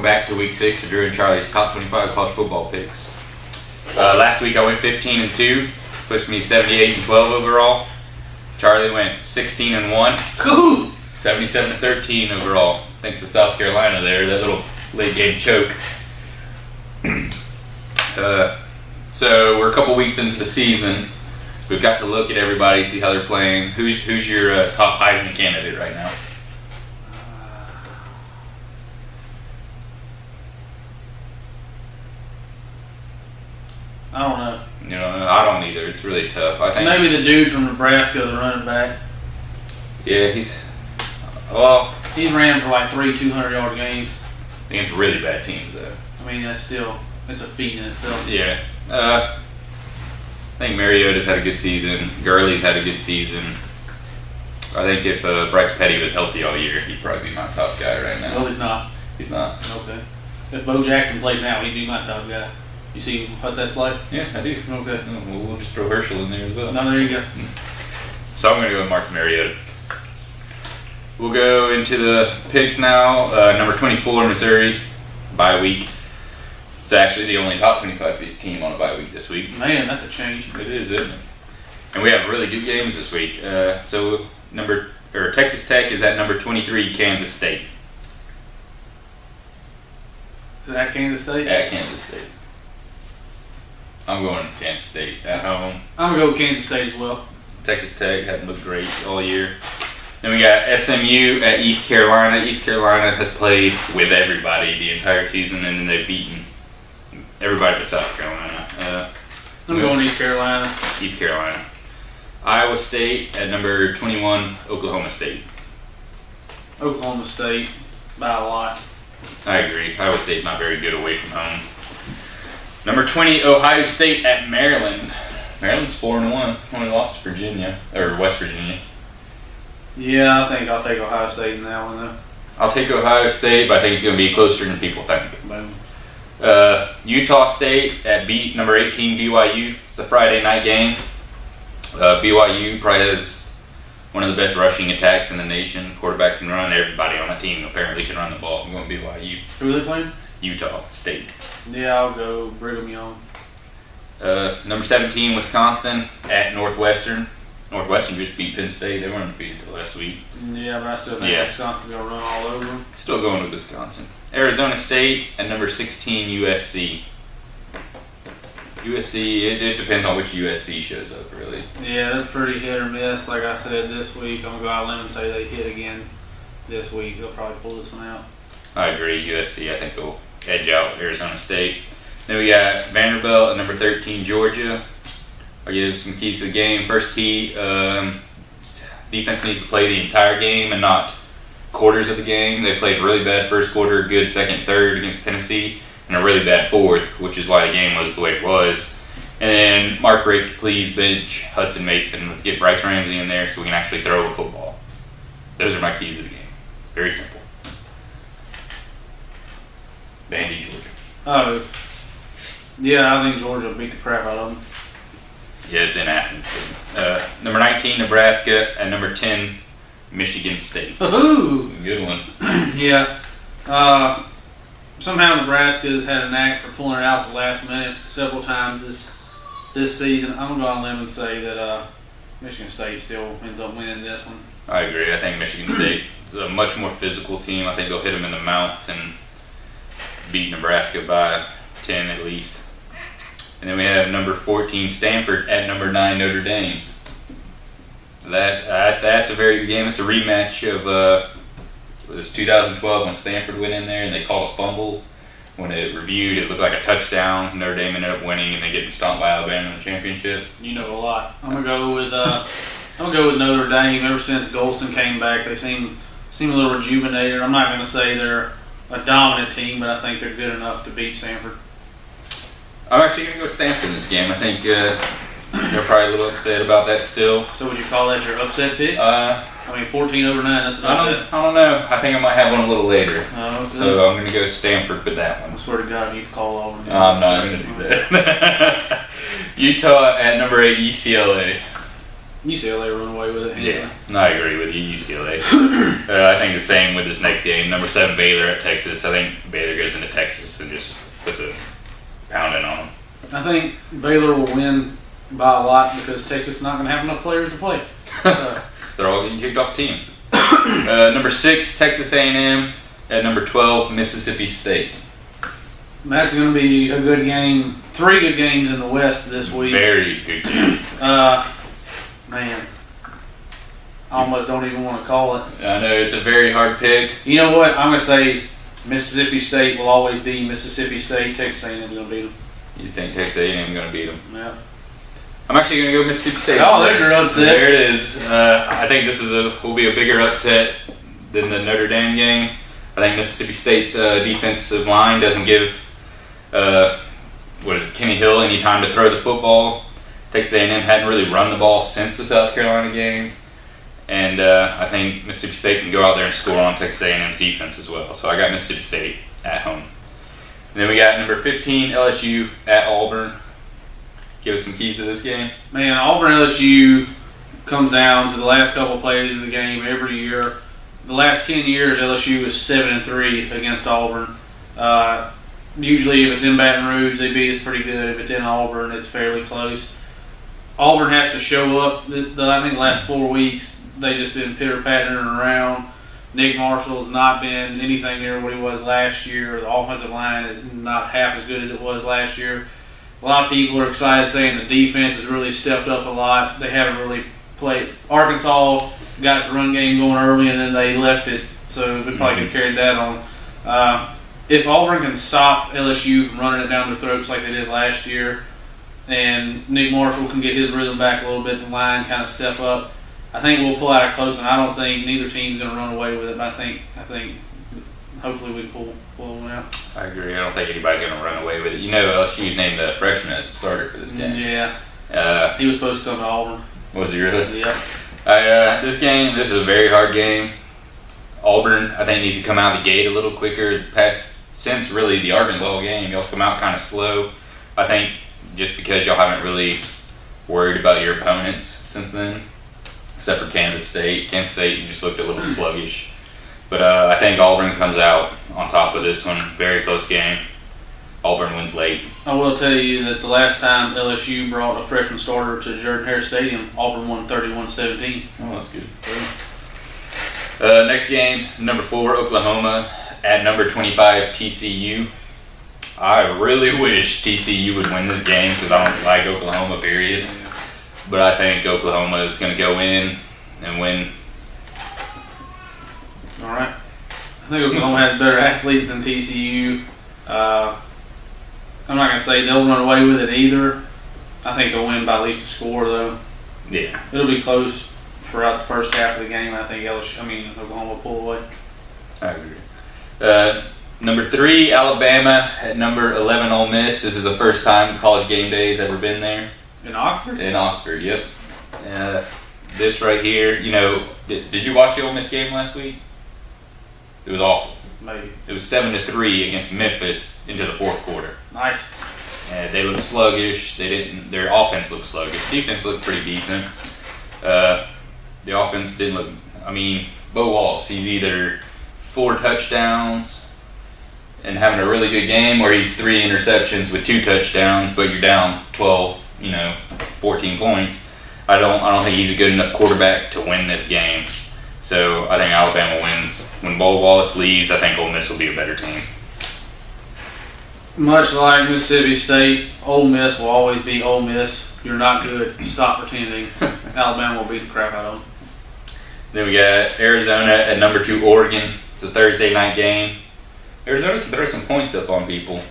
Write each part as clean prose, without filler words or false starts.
Welcome back to week 6 of Drew and Charlie's top 25 college football picks. Last week I went 15-2, pushed me 78-12 overall. Charlie went 16-1, 77-13 overall. Thanks to South Carolina there, that little late game choke. So we're a couple weeks into the season. We've got to look at everybody, see how they're playing. Who's your top Heisman candidate right now? I don't know. I don't either. It's really tough. I think maybe the dude from Nebraska, the running back. Yeah, He ran for like 3 200-yard games. Against really bad teams, though. I mean, it's a feat in itself. Yeah. I think Mariota's had a good season. Gurley's had a good season. I think if Bryce Petty was healthy all year, he'd probably be my top guy right now. Well, he's not. He's not. Okay. If Bo Jackson played now, he'd be my top guy. You see what that's like? Yeah, I do. Okay. We'll just throw Herschel in there as well. No, there you go. So I'm going to go with Mark Mariota. We'll go into the picks now. Number 24, Missouri, bye week. It's actually the only top 25 team on a bye week this week. Man, that's a change. It is, isn't it? And we have really good games this week. So Texas Tech is at number 23, Kansas State. Is that Kansas State? At Kansas State. I'm going Kansas State at home. I'm going to go with Kansas State as well. Texas Tech hasn't looked great all year. Then we got SMU at East Carolina. East Carolina has played with everybody the entire season, and then they've beaten everybody but South Carolina. I'm going East Carolina. East Carolina. Iowa State at number 21, Oklahoma State. Oklahoma State by a lot. I agree. Iowa State's not very good away from home. Number 20, Ohio State at Maryland. Maryland's 4-1. Only lost to Virginia, or West Virginia. Yeah, I think I'll take Ohio State in that one, though. I'll take Ohio State, but I think it's going to be closer than people think. Boom. Utah State at number 18, BYU. It's the Friday night game. BYU probably has one of the best rushing attacks in the nation. Quarterback can run. Everybody on the team apparently can run the ball. I'm going BYU. Who are they playing? Utah State. Yeah, I'll go Brigham Young. Number 17, Wisconsin at Northwestern. Northwestern just beat Penn State. They weren't defeated until last week. Yeah, but I still think Wisconsin's going to run all over them. Still going with Wisconsin. Arizona State at number 16, USC. USC, it depends on which USC shows up, really. Yeah, they're pretty hit or miss. Like I said this week, I'm going to go out on a limb and say they hit again this week. They'll probably pull this one out. I agree. USC, I think, will edge out Arizona State. Then we got Vanderbilt at number 13, Georgia. I'll give some keys to the game. First key, defense needs to play the entire game and not quarters of the game. They played really bad first quarter, good second, third against Tennessee, and a really bad fourth, which is why the game was the way it was. And then Mark Richt, please bench Hudson Mason. Let's get Bryce Ramsey in there so we can actually throw a football. Those are my keys to the game. Very simple. Vandy, Georgia. Oh, yeah, I think Georgia will beat the crap out of them. Yeah, it's in Athens. Number 19, Nebraska, and number 10, Michigan State. Ooh. Good one. Yeah. Somehow Nebraska has had a knack for pulling it out at the last minute several times this season. I'm going to go on a limb and say that Michigan State still ends up winning this one. I agree. I think Michigan State is a much more physical team. I think they'll hit them in the mouth and beat Nebraska by 10 at least. And then we have number 14, Stanford, at number 9, Notre Dame. That's a very good game. It's a rematch of it was 2012 when Stanford went in there and they called a fumble. When it reviewed, it looked like a touchdown. Notre Dame ended up winning and they get stomped by Alabama in the championship. You know a lot. I'm gonna go with Notre Dame. Ever since Golson came back, they seem a little rejuvenated. I'm not gonna say they're a dominant team, but I think they're good enough to beat Stanford. I'm actually going to go Stanford in this game. I think they're probably a little upset about that still. So would you call that your upset pick? 14-9, that's an upset. I don't know. I think I might have one a little later. Oh, okay. So I'm going to go Stanford with that one. I swear to God, you call over. I'm not going to do that. Utah at number 8, UCLA. UCLA run away with it. Yeah, no, I agree with you. UCLA. I think the same with this next game. Number 7 Baylor at Texas. I think Baylor goes into Texas and just puts a pounding on them. I think Baylor will win by a lot because Texas is not going to have enough players to play. So. They're all getting kicked off the team. Number 6 Texas A&M at number 12 Mississippi State. That's going to be a good game. 3 good games in the West this week. Very good games. Man, I almost don't even want to call it. I know it's a very hard pick. You know what? I'm going to say Mississippi State will always be Mississippi State. Texas A&M is going to beat them. You think Texas A&M is going to beat them? Yeah. I'm actually going to go Mississippi State. Oh, there's your upset. There it is. I think this will be a bigger upset than the Notre Dame game. I think Mississippi State's defensive line doesn't give Kenny Hill any time to throw the football. Texas A&M hadn't really run the ball since the South Carolina game. And I think Mississippi State can go out there and score on Texas A&M's defense as well. So I got Mississippi State at home. And then we got number 15 LSU at Auburn. Give us some keys to this game. Man, Auburn-LSU comes down to the last couple of plays of the game every year. The last 10 years, LSU is 7-3 against Auburn. Usually, if it's in Baton Rouge, they beat us pretty good. If it's in Auburn, it's fairly close. Auburn has to show up. I think the last 4 weeks, they've just been pitter-pattering around. Nick Marshall has not been anything near what he was last year. The offensive line is not half as good as it was last year. A lot of people are excited saying the defense has really stepped up a lot. They haven't really played. Arkansas got the run game going early and then they left it, so they probably could carry that on. If Auburn can stop LSU from running it down their throats like they did last year, and Nick Marshall can get his rhythm back a little bit, the line kind of step up, I think we'll pull out a close one. I don't think neither team's going to run away with it, but I think hopefully we can pull one out. I agree. I don't think anybody's going to run away with it. You know, LSU's named the freshman as a starter for this game. Yeah. He was supposed to come to Auburn. Was he really? Yeah. This is a very hard game. Auburn, I think, needs to come out the gate a little quicker. Since really the Arkansas game, y'all come out kind of slow. I think just because y'all haven't really worried about your opponents since then, except for Kansas State. Kansas State just looked a little sluggish. But I think Auburn comes out on top of this one. Very close game. Auburn wins late. I will tell you that the last time LSU brought a freshman starter to Jordan-Hare Stadium, Auburn won 31-17. Oh, that's good. Next game, number 4, Oklahoma at number 25, TCU. I really wish TCU would win this game because I don't like Oklahoma, period. But I think Oklahoma is going to go in and win. All right. I think Oklahoma has better athletes than TCU. I'm not going to say they'll run away with it either. I think they'll win by at least a score, though. Yeah. It'll be close throughout the first half of the game. I think Oklahoma will pull away. I agree. Number 3, Alabama at number 11, Ole Miss. This is the first time College Game Day has ever been there. In Oxford? In Oxford, yep. This right here, you know, did you watch the Ole Miss game last week? It was awful. Maybe. It was 7-3 against Memphis into the fourth quarter. Nice. And they looked sluggish. Their offense looked sluggish. Defense looked pretty decent. The offense didn't look. I mean, Bo Walsh, he's either 4 touchdowns and having a really good game, or he's 3 interceptions with 2 touchdowns, but you're down 12, 14 points. I don't think he's a good enough quarterback to win this game. So I think Alabama wins. When Bo Wallace leaves, I think Ole Miss will be a better team. Much like Mississippi State, Ole Miss will always be Ole Miss. You're not good. Stop pretending. Alabama will beat the crap out of them. Then we got Arizona at number 2, Oregon. It's a Thursday night game. Arizona can throw some points up on people.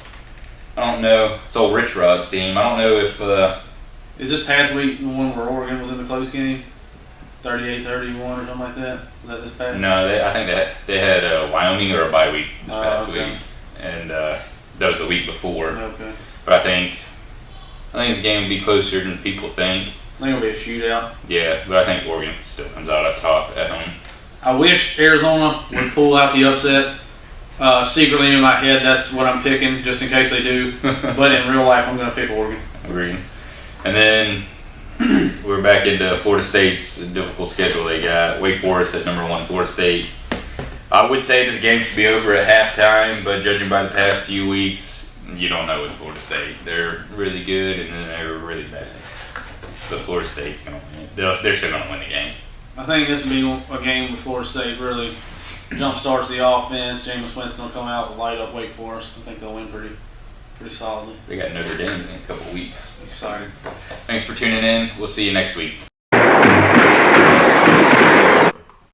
I don't know. It's old Rich Rod's team. I don't know if... Is this past week the one where Oregon was in the close game? 38-31 or something like that? Was that this past? No, I think they had Wyoming or a bye week this past week. And that was the week before. Okay. But I think this game will be closer than people think. I think it'll be a shootout. Yeah, but I think Oregon still comes out on top at home. I wish Arizona would pull out the upset. Secretly in my head, that's what I'm picking, just in case they do. But in real life, I'm going to pick Oregon. Agreed. And then we're back into Florida State's difficult schedule. They got Wake Forest at number 1, Florida State. I would say this game should be over at halftime, but judging by the past few weeks, you don't know with Florida State. They're really good, and then they're really bad. But Florida State's going to win. They're still going to win the game. I think this will be a game where Florida State really jump starts the offense. Jameis Winston will come out and light up Wake Forest. I think they'll win pretty solidly. They got Notre Dame in a couple weeks. Excited. Thanks for tuning in. We'll see you next week.